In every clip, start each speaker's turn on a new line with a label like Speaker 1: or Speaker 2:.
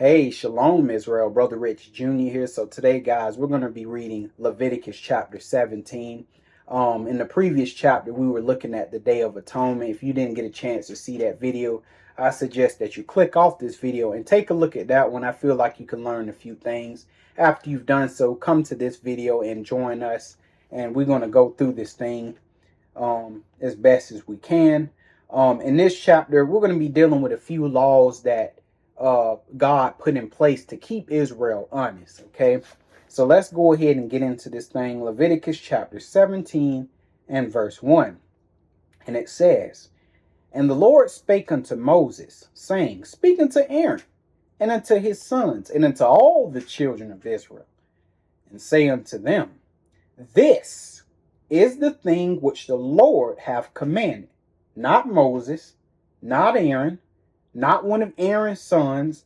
Speaker 1: Hey, Shalom Israel, Brother Rich Jr. here. So today, guys, we're going to be reading Leviticus chapter 17. In the previous chapter, we were looking at the Day of Atonement. If you didn't get a chance to see that video, I suggest that you click off this video and take a look at that one. I feel like you can learn a few things. After you've done so, come to this video and join us. And we're going to go through this thing as best as we can. In this chapter, we're going to be dealing with a few laws that God put in place to keep Israel honest. Okay, so let's go ahead and get into this thing. Leviticus chapter 17 and verse 1. And it says, "And the Lord spake unto Moses, saying, Speak unto Aaron, and unto his sons, and unto all the children of Israel, and say unto them, This is the thing which the Lord hath commanded, not Moses, not Aaron, not one of Aaron's sons,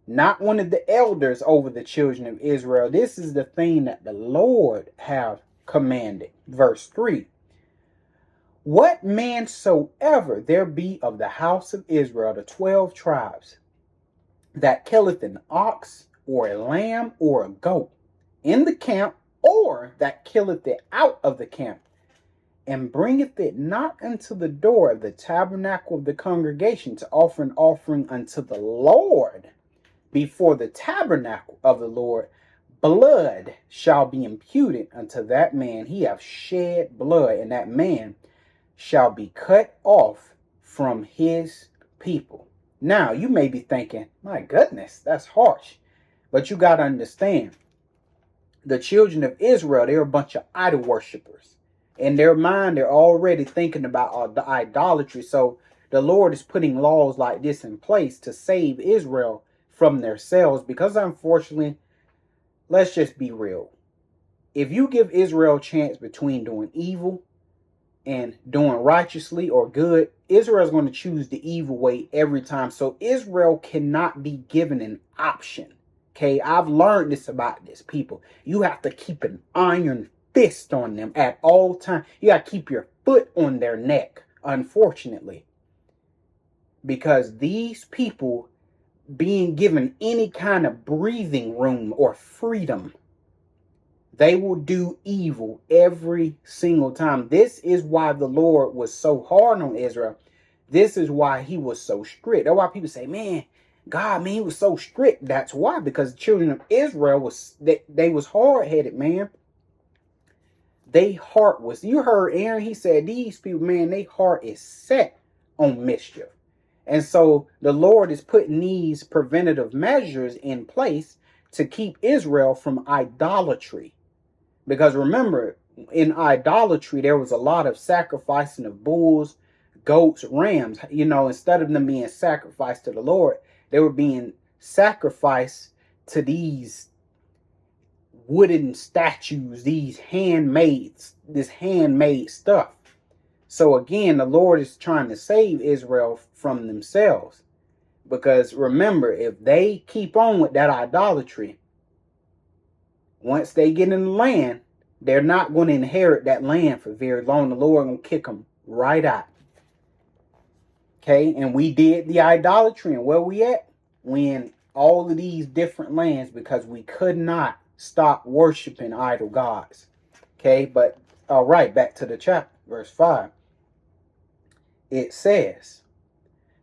Speaker 1: not one of the elders over the children of Israel. This is the thing that the Lord have commanded." Verse 3. "What man soever there be of the house of Israel, the 12 tribes, that killeth an ox or a lamb or a goat in the camp, or that killeth it out of the camp, and bringeth it not unto the door of the tabernacle of the congregation to offer an offering unto the Lord before the tabernacle of the Lord, blood shall be imputed unto that man. He hath shed blood, and that man shall be cut off from his people." Now, you may be thinking, my goodness, that's harsh. But you got to understand, the children of Israel, they're a bunch of idol worshipers. In their mind, they're already thinking about the idolatry. So the Lord is putting laws like this in place to save Israel from themselves. Because unfortunately, let's just be real. If you give Israel a chance between doing evil and doing righteously or good, Israel is going to choose the evil way every time. So Israel cannot be given an option. Okay, I've learned this about this people. You have to keep an iron fist on them at all times. You got to keep your foot on their neck, unfortunately. Because these people being given any kind of breathing room or freedom, they will do evil every single time. This is why the Lord was so hard on Israel. This is why he was so strict. That's why people say, man, God, man, he was so strict. That's why, because the children of Israel they was hard-headed, man. They heart was, you heard Aaron, he said, these people, man, their heart is set on mischief. And so the Lord is putting these preventative measures in place to keep Israel from idolatry. Because remember, in idolatry, there was a lot of sacrificing of bulls, goats, rams. You know, instead of them being sacrificed to the Lord, they were being sacrificed to these wooden statues, this handmade stuff. So again, the Lord is trying to save Israel from themselves. Because remember, if they keep on with that idolatry, once they get in the land, they're not going to inherit that land for very long. The Lord going to kick them right out. Okay, and we did the idolatry, and where we at? We in all of these different lands because we could not stop worshiping idol gods. Okay, but all right, back to the chapter, verse 5. It says,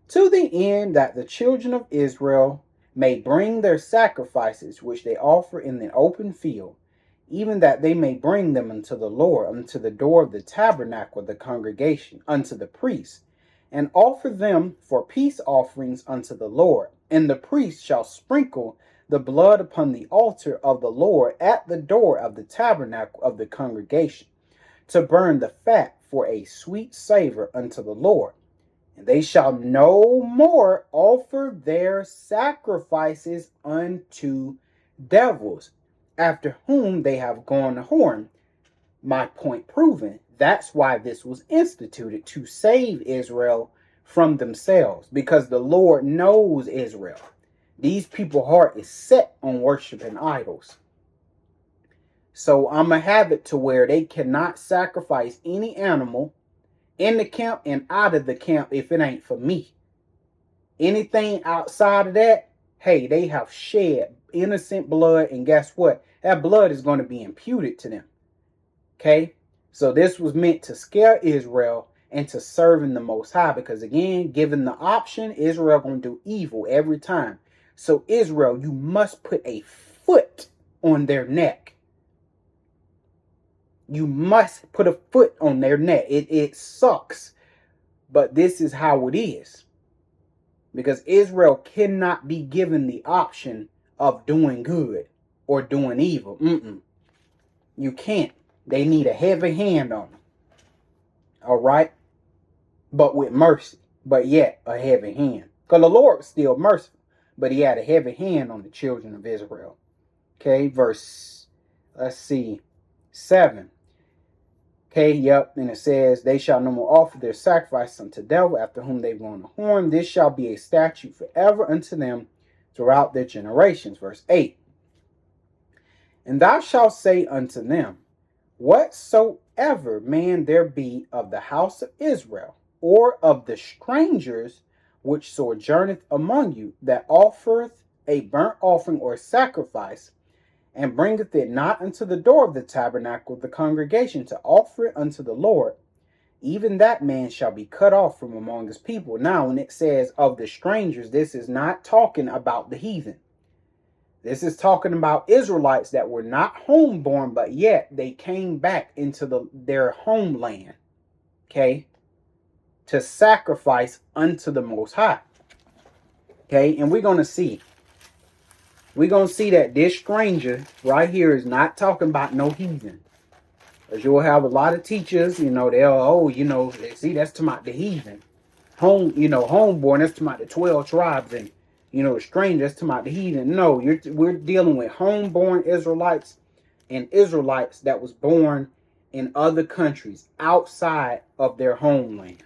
Speaker 1: "To the end that the children of Israel may bring their sacrifices which they offer in the open field, even that they may bring them unto the Lord, unto the door of the tabernacle of the congregation, unto the priest, and offer them for peace offerings unto the Lord. And the priest shall sprinkle the blood upon the altar of the Lord at the door of the tabernacle of the congregation, to burn the fat for a sweet savor unto the Lord. And they shall no more offer their sacrifices unto devils, after whom they have gone a whoring." My point proven. That's why this was instituted, to save Israel from themselves, because the Lord knows Israel. These people's heart is set on worshiping idols. So I'm going to have it to where they cannot sacrifice any animal in the camp and out of the camp if it ain't for me. Anything outside of that hey, they have shed innocent blood, and guess what? That blood is going to be imputed to them. Okay? So this was meant to scare Israel and to serve in the Most High, because again, given the option, Israel going to do evil every time. So Israel, you must put a foot on their neck. You must put a foot on their neck. It sucks, but this is how it is. Because Israel cannot be given the option of doing good or doing evil. You can't. They need a heavy hand on them. All right? But with mercy. But yet a heavy hand. Because the Lord was still merciful, but he had a heavy hand on the children of Israel. Okay, verse, let's see, 7. Okay, yep, and it says, they shall no more offer their sacrifice unto devil, after whom they've blown the horn. This shall be a statute forever unto them throughout their generations. Verse 8. And thou shalt say unto them, whatsoever man there be of the house of Israel, or of the strangers which sojourneth among you, that offereth a burnt offering or sacrifice, and bringeth it not unto the door of the tabernacle of the congregation to offer it unto the Lord, even that man shall be cut off from among his people. Now, when it says of the strangers, this is not talking about the heathen. This is talking about Israelites that were not homeborn, but yet they came back into their homeland, okay, to sacrifice unto the Most High. Okay, and we're going to see that this stranger right here is not talking about no heathen. Because you'll have a lot of teachers, they'll, see, that's talking about the heathen. Homeborn, that's talking about the 12 tribes, and, the stranger, that's talking about the heathen. No, we're dealing with homeborn Israelites and Israelites that was born in other countries outside of their homeland.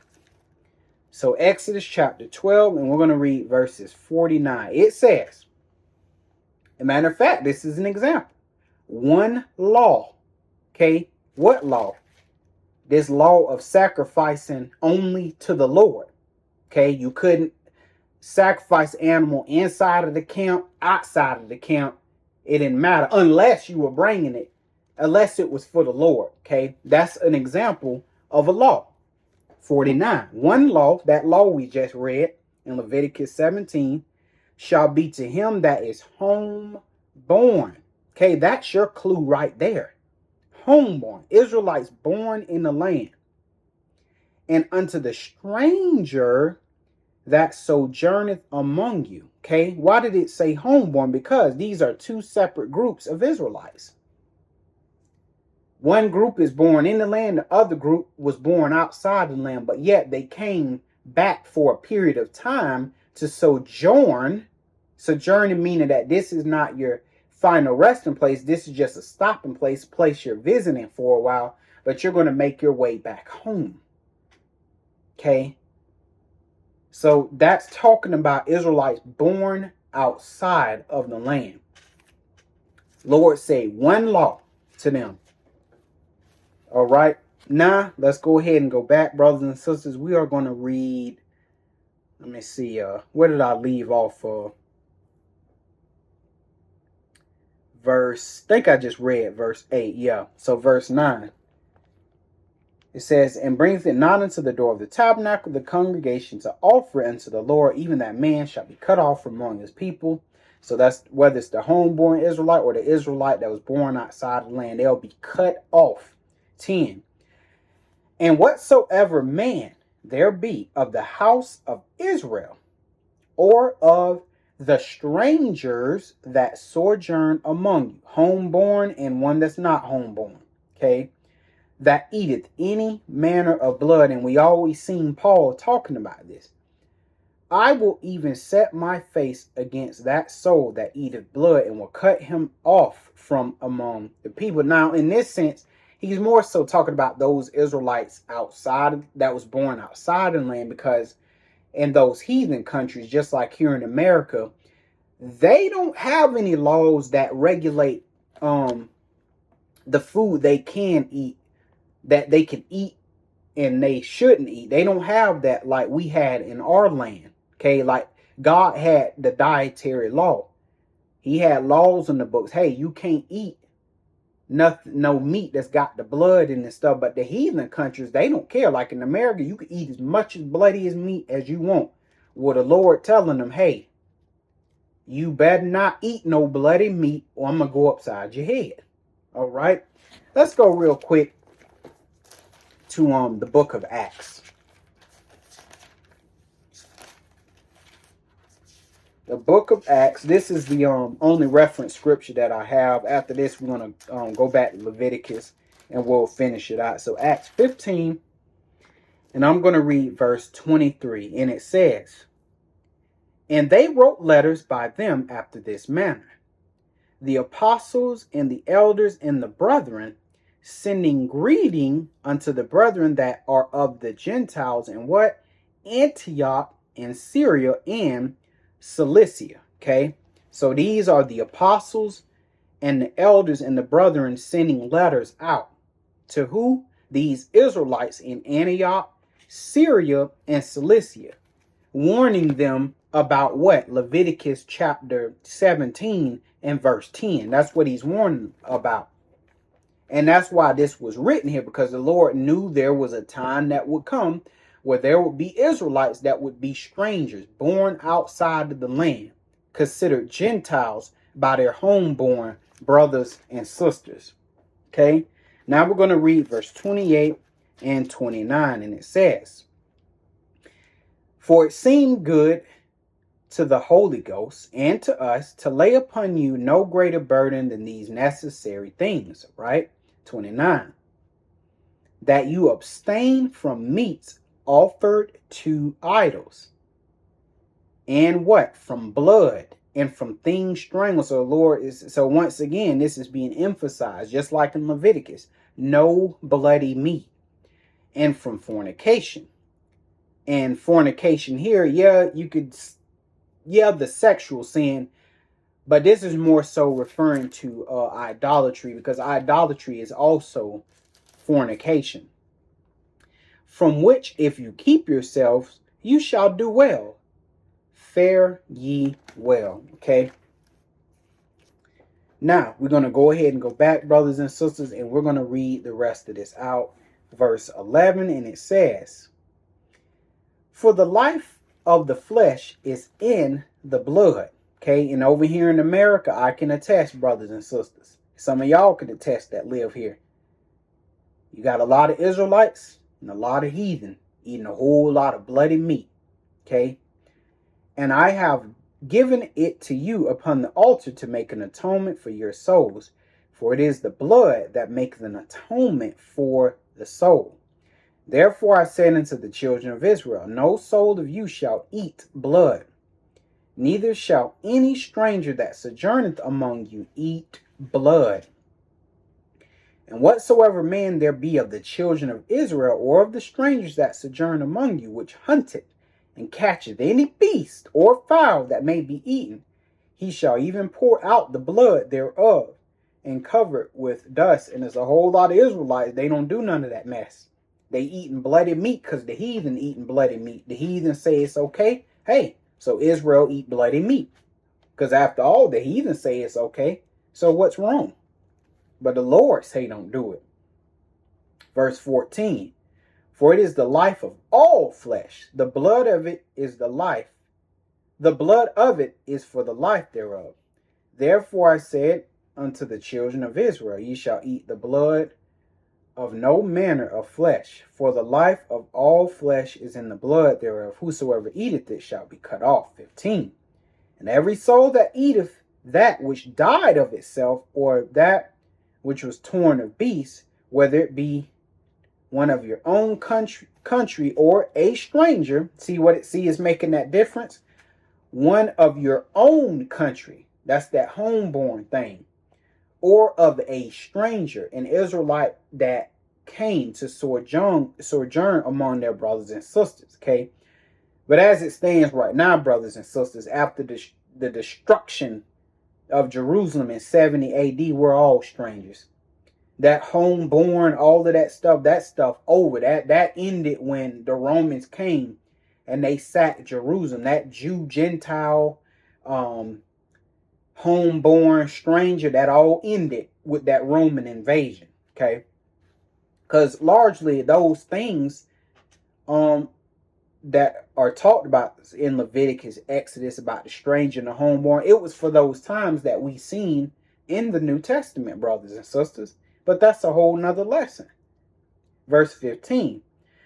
Speaker 1: So Exodus chapter 12, and we're going to read verses 49. It says, as a matter of fact, this is an example. One law. Okay, what law? This law of sacrificing only to the Lord. Okay, you couldn't sacrifice animal inside of the camp, outside of the camp. It didn't matter unless you were bringing it, unless it was for the Lord. Okay, that's an example of a law. 49. One law, that law we just read in Leviticus 17, shall be to him that is homeborn. Okay, that's your clue right there. Homeborn, Israelites born in the land. And unto the stranger that sojourneth among you. Okay, why did it say homeborn? Because these are two separate groups of Israelites. One group is born in the land, the other group was born outside the land, but yet they came back for a period of time to sojourn. Sojourning meaning that this is not your final resting place. This is just a stopping place you're visiting for a while, but you're going to make your way back home. Okay. So that's talking about Israelites born outside of the land. Lord say one law to them. All right. Now let's go ahead and go back, brothers and sisters. We are going to read. Let me see. Where did I leave off of? I think I just read verse 8. Yeah. So verse 9. It says, and brings it not unto the door of the tabernacle of the congregation to offer it unto the Lord, even that man shall be cut off from among his people. So that's whether it's the homeborn Israelite or the Israelite that was born outside of the land, they'll be cut off. 10. And whatsoever man there be of the house of Israel, or of the strangers that sojourn among you, homeborn and one that's not homeborn, okay, that eateth any manner of blood, and we always seen Paul talking about this, I will even set my face against that soul that eateth blood, and will cut him off from among the people. Now, in this sense, he's more so talking about those Israelites outside, that was born outside the land, because in those heathen countries, just like here in America, they don't have any laws that regulate the food they can eat, that they can eat and they shouldn't eat. They don't have that like we had in our land. Okay, like God had the dietary law. He had laws in the books. Hey, you can't eat nothing, no meat that's got the blood in and stuff. But the heathen countries, they don't care. Like in America, you can eat as much as bloody as meat as you want. Well, the Lord telling them, hey, you better not eat no bloody meat or I'm going to go upside your head. All right. Let's go real quick to the book of Acts. The book of Acts, this is the only reference scripture that I have. After this, we're going to go back to Leviticus and we'll finish it out. So Acts 15, and I'm going to read verse 23. And it says, and they wrote letters by them after this manner, the apostles and the elders and the brethren, sending greeting unto the brethren that are of the Gentiles in what? Antioch and Syria and Cilicia. Okay, so these are the apostles and the elders and the brethren sending letters out to who? These Israelites in Antioch, Syria, and Cilicia, warning them about what? Leviticus chapter 17 and verse 10. That's what he's warning about. And that's why this was written here, because the Lord knew there was a time that would come where there would be Israelites that would be strangers, born outside of the land, considered Gentiles by their homeborn brothers and sisters. Okay, now we're going to read verse 28 and 29, and it says, for it seemed good to the Holy Ghost and to us to lay upon you no greater burden than these necessary things, right? 29, that you abstain from meats offered to idols, and what? From blood, and from things strangled. So the Lord is, so once again, this is being emphasized, just like in Leviticus, no bloody meat, and from fornication. And fornication here, yeah, you could, yeah, the sexual sin, but this is more so referring to idolatry, because idolatry is also fornication. From which, if you keep yourselves, you shall do well. Fare ye well. Okay. Now, we're going to go ahead and go back, brothers and sisters, and we're going to read the rest of this out. Verse 11, and it says, for the life of the flesh is in the blood. Okay, and over here in America, I can attest, brothers and sisters. Some of y'all can attest that live here. You got a lot of Israelites and a lot of heathen eating a whole lot of bloody meat. Okay, and I have given it to you upon the altar to make an atonement for your souls. For it is the blood that maketh an atonement for the soul. Therefore I said unto the children of Israel, no soul of you shall eat blood, neither shall any stranger that sojourneth among you eat blood. And whatsoever man there be of the children of Israel, or of the strangers that sojourn among you, which hunteth and catcheth any beast or fowl that may be eaten, he shall even pour out the blood thereof, and cover it with dust. And there's a whole lot of Israelites, they don't do none of that mess. They eating bloody meat because the heathen eating bloody meat. The heathen say it's okay. Hey, so Israel eat bloody meat. Because after all, the heathen say it's okay. So what's wrong? But the Lord say don't do it. Verse 14. For it is the life of all flesh. The blood of it is the life. The blood of it is for the life thereof. Therefore I said unto the children of Israel, ye shall eat the blood of no manner of flesh, for the life of all flesh is in the blood thereof. Whosoever eateth it shall be cut off. 15. And every soul that eateth that which died of itself, or that which was torn of beasts, whether it be one of your own country or a stranger, see is making that difference? One of your own country, that's that homeborn thing, or of a stranger, an Israelite that came to sojourn among their brothers and sisters. Okay, but as it stands right now, brothers and sisters, after the destruction of Jerusalem in 70 AD, we're all strangers. That homeborn, all of that stuff over. That ended when the Romans came and they sacked Jerusalem. That Jew, Gentile, homeborn stranger, that all ended with that Roman invasion. Okay, because largely those things that are talked about in Leviticus, Exodus, about the stranger and the homeborn, it was for those times that we seen in the New Testament, brothers and sisters. But that's a whole nother lesson. Verse 15.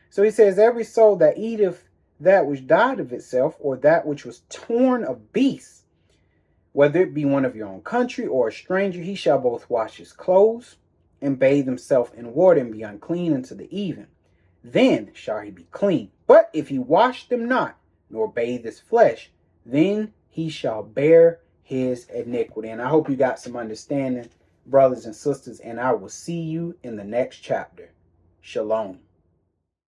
Speaker 1: So he says, every soul that eateth that which died of itself, or that which was torn of beasts, whether it be one of your own country or a stranger, he shall both wash his clothes and bathe himself in water and be unclean unto the even. Then shall he be clean. But if he wash them not, nor bathe his flesh, then he shall bear his iniquity. And I hope you got some understanding, brothers and sisters, and I will see you in the next chapter. Shalom.